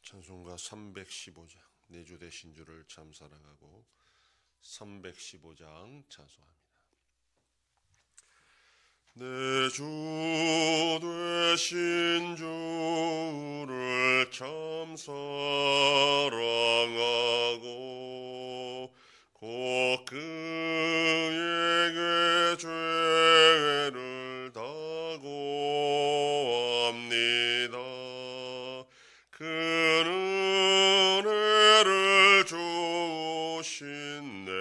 찬송가 315장 내 주 되신 주를 참 사랑하고 315장 찬송합니다. 내 주 되신 주를 참 사랑하고 곧 그에게 죄를 다고합니다. 그는 은혜를 주신 내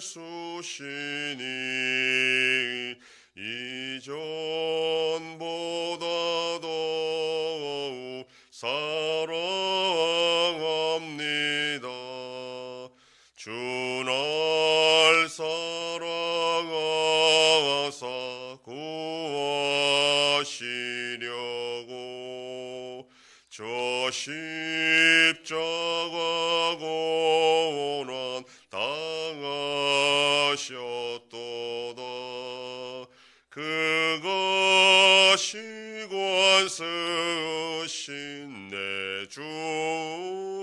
예수시니 이전보다 더욱 사랑합니다. 주 날 사랑하사 구하시려고 저 십자가 고난 당하셨도다. 그것이 권쓰신 내 주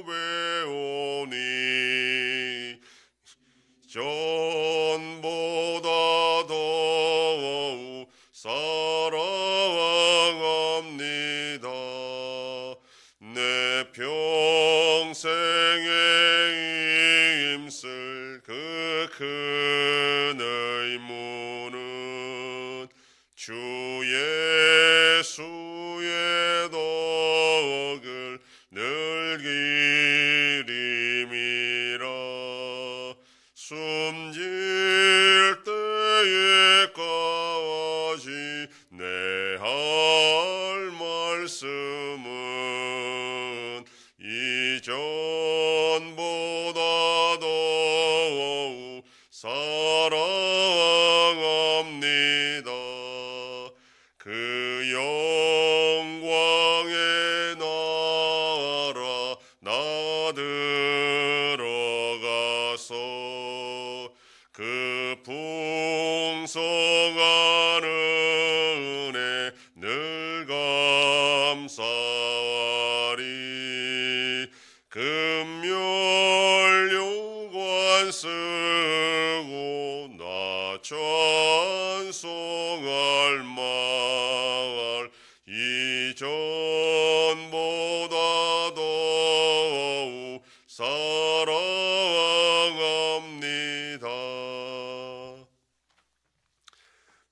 배우니 전보다 더욱 사랑합니다. 내 평생에 힘쓸 그 큰 의무는 주 예수의 덕을 늘기림이라. 숨질 때에까지 내 할 말씀은 이전보다 더욱 사랑합니다. 그 영광의 나라 나 들어가서 그 풍성한 은혜 늘 감사하리. 금멸요관 쓰고 나 찬송할 말 이전보다 더욱 사랑합니다.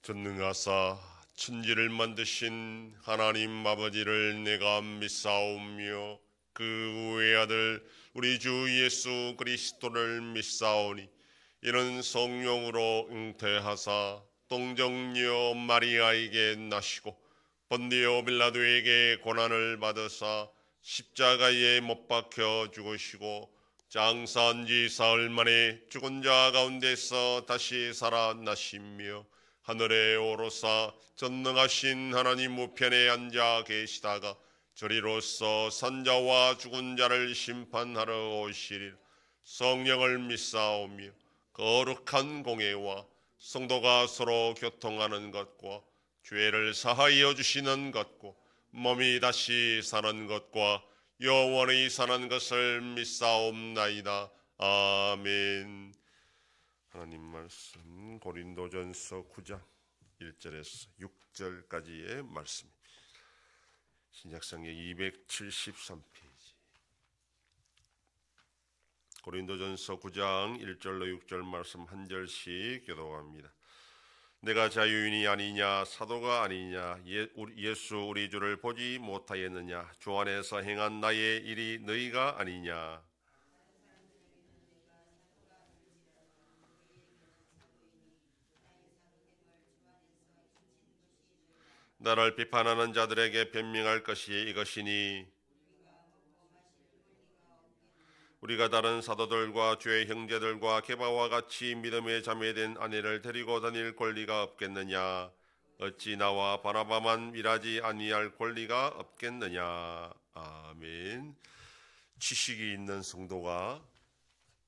전능하사 천지를 만드신 하나님 아버지를 내가 믿사오며 그 외아들 우리 주 예수 그리스도를 믿사오니 이는 성령으로 잉태하사 동정녀 마리아에게 나시고 본디오 빌라도에게 고난을 받으사 십자가에 못 박혀 죽으시고 장사한 지 사흘 만에 죽은 자 가운데서 다시 살아나시며 하늘에 오르사 전능하신 하나님 우편에 앉아 계시다가 저리로서 산자와 죽은 자를 심판하러 오시리라. 성령을 믿사오며 거룩한 공예와 성도가 서로 교통하는 것과 죄를 사하여 주시는 것과 몸이 다시 사는 것과 영원히 사는 것을 믿사옵나이다. 아멘. 하나님 말씀 고린도전서 9장 1절에서 6절까지의 말씀. 신약성경 273페이지. 고린도전서 9장 1절로 6절 말씀 한 절씩 교독합니다. 내가 자유인이 아니냐 사도가 아니냐 예수 우리 주를 보지 못하였느냐 주 안에서 행한 나의 일이 너희가 아니냐. 나를 비판하는 자들에게 변명할 것이 이것이니 우리가 다른 사도들과 주의 형제들과 게바와 같이 믿음의 자매된 아내를 데리고 다닐 권리가 없겠느냐. 어찌 나와 바나바만 일하지 아니할 권리가 없겠느냐. 아멘. 지식이 있는 성도가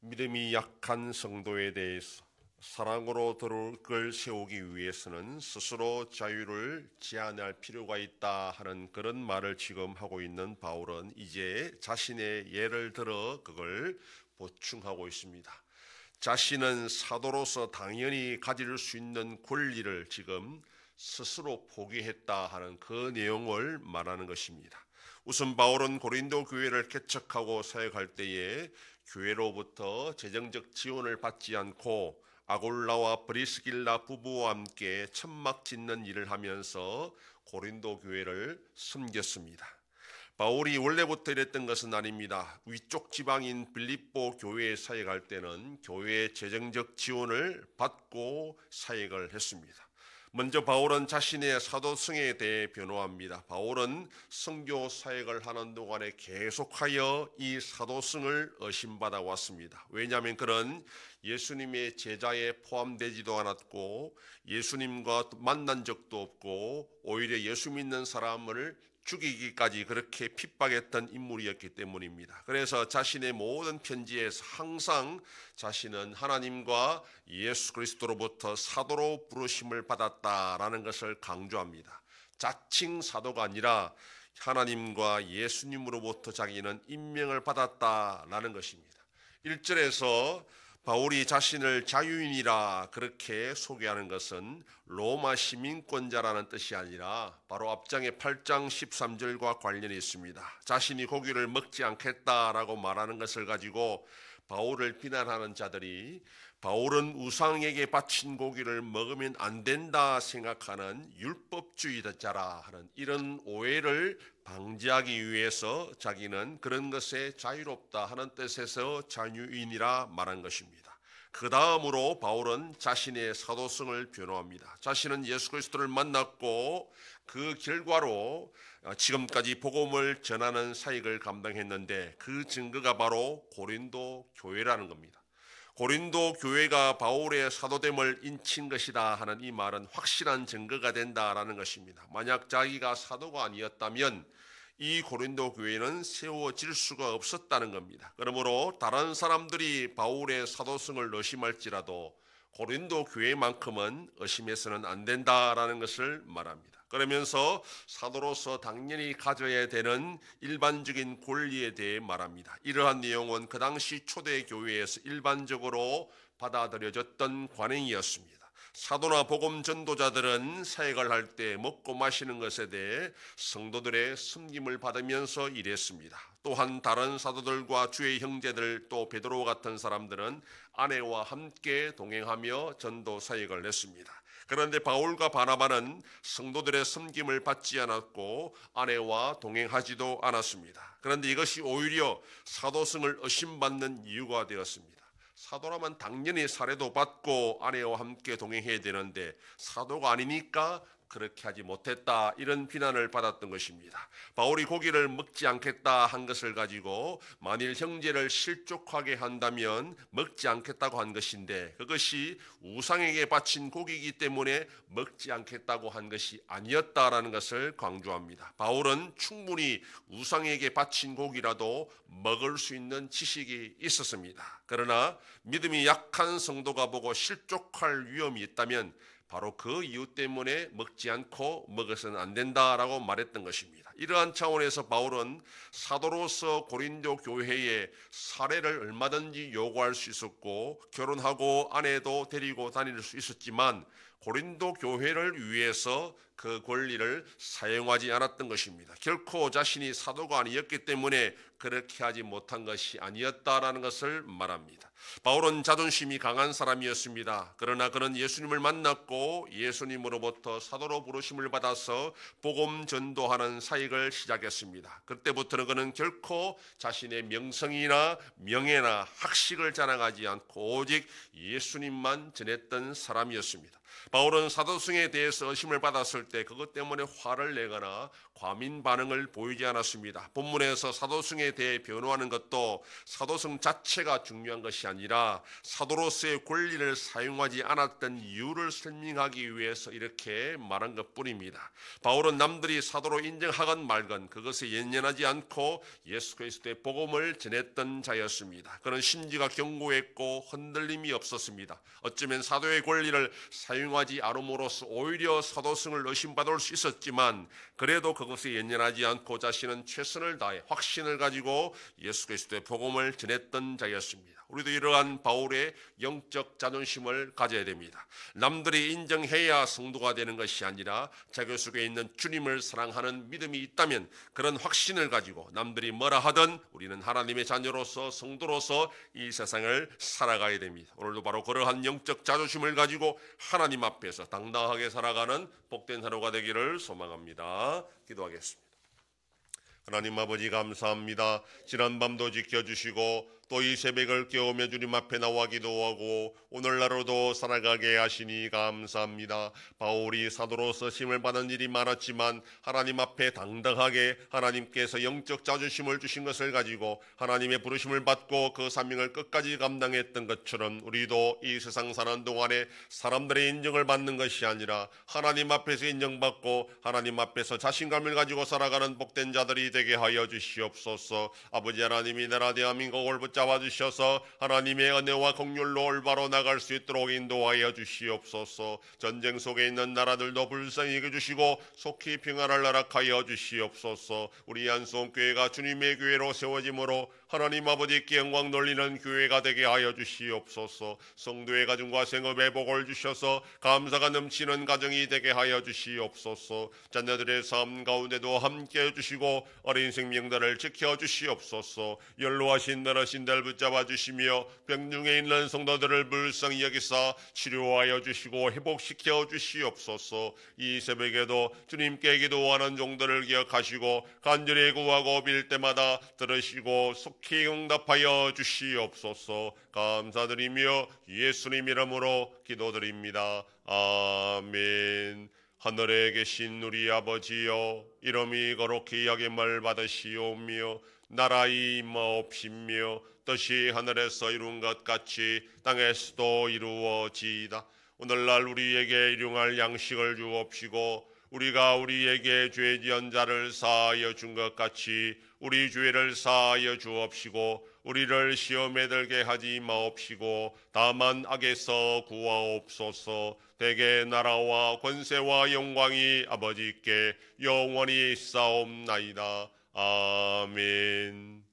믿음이 약한 성도에 대해서 사랑으로 도덕을 세우기 위해서는 스스로 자유를 제한할 필요가 있다 하는 그런 말을 지금 하고 있는 바울은 이제 자신의 예를 들어 그걸 보충하고 있습니다. 자신은 사도로서 당연히 가질 수 있는 권리를 지금 스스로 포기했다 하는 그 내용을 말하는 것입니다. 우선 바울은 고린도 교회를 개척하고 사역할 때에 교회로부터 재정적 지원을 받지 않고 아골라와 브리스길라 부부와 함께 천막 짓는 일을 하면서 고린도 교회를 섬겼습니다. 바울이 원래부터 이랬던 것은 아닙니다. 위쪽 지방인 빌립보 교회에 사역할 때는 교회의 재정적 지원을 받고 사역을 했습니다. 먼저 바울은 자신의 사도성에 대해 변호합니다. 바울은 선교 사역을 하는 동안에 계속하여 이 사도성을 의심받아 왔습니다. 왜냐하면 그는 예수님의 제자에 포함되지도 않았고 예수님과 만난 적도 없고 오히려 예수 믿는 사람을 죽이기까지 그렇게 핍박했던 인물이었기 때문입니다. 그래서 자신의 모든 편지에서 항상 자신은 하나님과 예수 그리스도로부터 사도로 부르심을 받았다라는 것을 강조합니다. 자칭 사도가 아니라 하나님과 예수님으로부터 자기는 임명을 받았다라는 것입니다. 1절에서 바울이 자신을 자유인이라 그렇게 소개하는 것은 로마 시민권자라는 뜻이 아니라 바로 앞장의 8장 13절과 관련이 있습니다. 자신이 고기를 먹지 않겠다라고 말하는 것을 가지고 바울을 비난하는 자들이 바울은 우상에게 바친 고기를 먹으면 안 된다 생각하는 율법주의자라 하는 이런 오해를 방지하기 위해서 자기는 그런 것에 자유롭다 하는 뜻에서 자유인이라 말한 것입니다. 그 다음으로 바울은 자신의 사도성을 변호합니다. 자신은 예수 그리스도를 만났고 그 결과로 지금까지 복음을 전하는 사역을 감당했는데 그 증거가 바로 고린도 교회라는 겁니다. 고린도 교회가 바울의 사도됨을 인친 것이다 하는 이 말은 확실한 증거가 된다라는 것입니다. 만약 자기가 사도가 아니었다면 이 고린도 교회는 세워질 수가 없었다는 겁니다. 그러므로 다른 사람들이 바울의 사도성을 의심할지라도 고린도 교회만큼은 의심해서는 안 된다라는 것을 말합니다. 그러면서 사도로서 당연히 가져야 되는 일반적인 권리에 대해 말합니다. 이러한 내용은 그 당시 초대 교회에서 일반적으로 받아들여졌던 관행이었습니다. 사도나 복음 전도자들은 사역을 할 때 먹고 마시는 것에 대해 성도들의 섬김을 받으면서 일했습니다. 또한 다른 사도들과 주의 형제들 또 베드로 같은 사람들은 아내와 함께 동행하며 전도 사역을 했습니다. 그런데 바울과 바나바는 성도들의 섬김을 받지 않았고 아내와 동행하지도 않았습니다. 그런데 이것이 오히려 사도성을 의심받는 이유가 되었습니다. 사도라면 당연히 사례도 받고 아내와 함께 동행해야 되는데 사도가 아니니까 그렇게 하지 못했다 이런 비난을 받았던 것입니다. 바울이 고기를 먹지 않겠다 한 것을 가지고 만일 형제를 실족하게 한다면 먹지 않겠다고 한 것인데 그것이 우상에게 바친 고기이기 때문에 먹지 않겠다고 한 것이 아니었다라는 것을 강조합니다. 바울은 충분히 우상에게 바친 고기라도 먹을 수 있는 지식이 있었습니다. 그러나 믿음이 약한 성도가 보고 실족할 위험이 있다면 바로 그 이유 때문에 먹지 않고 먹어서는 안 된다라고 말했던 것입니다. 이러한 차원에서 바울은 사도로서 고린도 교회에 사례를 얼마든지 요구할 수 있었고 결혼하고 아내도 데리고 다닐 수 있었지만 고린도 교회를 위해서 그 권리를 사용하지 않았던 것입니다. 결코 자신이 사도가 아니었기 때문에 그렇게 하지 못한 것이 아니었다라는 것을 말합니다. 바울은 자존심이 강한 사람이었습니다. 그러나 그는 예수님을 만났고 예수님으로부터 사도로 부르심을 받아서 복음 전도하는 사역을 시작했습니다. 그때부터는 그는 결코 자신의 명성이나 명예나 학식을 자랑하지 않고 오직 예수님만 전했던 사람이었습니다. 바울은 사도승에 대해서 의심을 받았을 때 그것 때문에 화를 내거나 과민 반응을 보이지 않았습니다. 본문에서 사도승에 대해 변호하는 것도 사도승 자체가 중요한 것이 아니라 사도로서의 권리를 사용하지 않았던 이유를 설명하기 위해서 이렇게 말한 것뿐입니다. 바울은 남들이 사도로 인정하건 말건 그것에 연연하지 않고 예수 그리스도의 복음을 전했던 자였습니다. 그는 심지가 견고했고 흔들림이 없었습니다. 어쩌면 사도의 권리를 사용하지 않음으로써 오히려 사도승을 의심받을 수 있었지만 그래도 그것에 연연하지 않고 자신은 최선을 다해 확신을 가지고 예수 그리스도의 복음을 전했던 자였습니다. 우리도 이러한 바울의 영적 자존심을 가져야 됩니다. 남들이 인정해야 성도가 되는 것이 아니라 자기 속에 있는 주님을 사랑하는 믿음이 있다면 그런 확신을 가지고 남들이 뭐라 하든 우리는 하나님의 자녀로서 성도로서 이 세상을 살아가야 됩니다. 오늘도 바로 그러한 영적 자존심을 가지고 하나님 앞에서 당당하게 살아가는 복된 하루가 되기를 소망합니다. 기도하겠습니다. 하나님 아버지 감사합니다. 지난 밤도 지켜주시고 또 이 새벽을 깨우며 주님 앞에 나와 기도하고 오늘날로도 살아가게 하시니 감사합니다. 바울이 사도로서 심을 받은 일이 많았지만 하나님 앞에 당당하게 하나님께서 영적 자존심을 주신 것을 가지고 하나님의 부르심을 받고 그 사명을 끝까지 감당했던 것처럼 우리도 이 세상 사는 동안에 사람들의 인정을 받는 것이 아니라 하나님 앞에서 인정받고 하나님 앞에서 자신감을 가지고 살아가는 복된 자들이 되게 하여 주시옵소서. 아버지 하나님이 나라 대한민국을 붙잡아 주셔서 하나님의 은혜와 긍휼로 올바로 나갈 수 있도록 인도하여 주시옵소서. 전쟁 속에 있는 나라들도 불쌍히 여겨주시고 속히 평안을 허락하여 주시옵소서. 우리 안수홍교회가 주님의 교회로 세워짐으로 하나님 아버지께 영광 돌리는 교회가 되게 하여 주시옵소서. 성도의 가정과 생업에 복을 주셔서 감사가 넘치는 가정이 되게 하여 주시옵소서. 자녀들의 삶 가운데도 함께 해주시고 어린 생명들을 지켜주시옵소서. 연로하신 어르신들 붙잡아 주시며 병중에 있는 성도들을 불쌍히 여기사 치료하여 주시고 회복시켜 주시옵소서. 이 새벽에도 주님께 기도하는 종들을 기억하시고 간절히 구하고 빌 때마다 들으시고 속히 응답하여 주시옵소서. 감사드리며 예수님 이름으로 기도드립니다. 아멘. 하늘에 계신 우리 아버지여, 이름이 거룩히 여김을 받으시오며 나라의 임하옵시며 뜻이 하늘에서 이룬 것 같이 땅에서도 이루어지이다. 오늘날 우리에게 일용할 양식을 주옵시고 우리가 우리에게 죄 지은 자를 사하여 준 것 같이 우리 죄를 사하여 주옵시고 우리를 시험에 들게 하지 마옵시고 다만 악에서 구하옵소서. 대개 나라와 권세와 영광이 아버지께 영원히 있사옵나이다. 아멘.